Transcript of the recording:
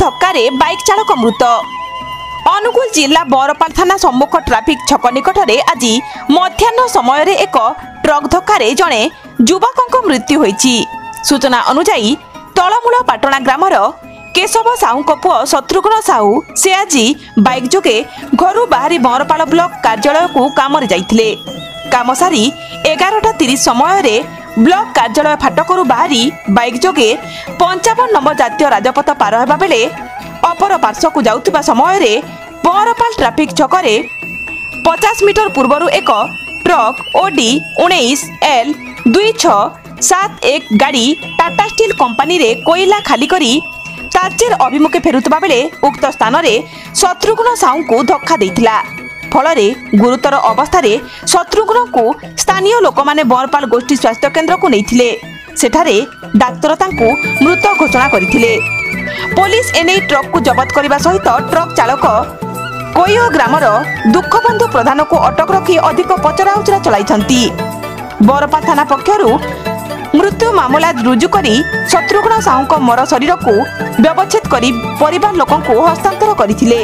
धक्कारे bike चालक मृत। अनुगुल जिला बरपाल थाना सम्मुख ट्राफिक छक निकटरे आज मध्याह्न समय एक ट्रक धक्कारे जड़े युवक मृत्यु होईछि। सूचना अनुसार तलमूल पाटणा ग्रामर केशव साहू पुओ शत्रुघ्न साहू से आज बाइक जोगे घर बाहरी बरपाल ब्लॉक कार्यालय को काम जाइथिले। काम सारी 11:30 समय ब्लॉक कार्यालय फाटकरू बाहरी बाइक जोगे 55 नंबर जातीय राजपथ पार हेबा बेले अपर पार्श्व को जाउथिबा समय बरपाल ट्राफिक छकरे 50 मीटर पूर्वर एक ट्रक ओडी 19L 2671 गाड़ी टाटा स्टील कंपनी रे कोयला खाली करी तारचेर अभिमुखे फेरुतबा बेले उक्त स्थान रे शत्रुघ्न साहू को धक्का देइथिला। फलरे गुरुतर अवस्था शत्रुघ्न को स्थानीय लोक माने बरपाल गोष्ठी स्वास्थ्य केन्द्र को नैथिले। सेठारे डाक्तर तांको मृत घोषणा करथिले। पुलिस एने ट्रक को जबत करने सहित ट्रक चालक कोयो ग्रामर दुखबंधु प्रधान को अटक रखी अधिक पचराउचरा चलाइछंती। बरपाल थाना पक्षरु मृत्यु मामला रुजु करी शत्रुघ्न साहू मर शरीर को व्यवच्छेद करी परिवार लोकंकु हस्तांतर करथिले।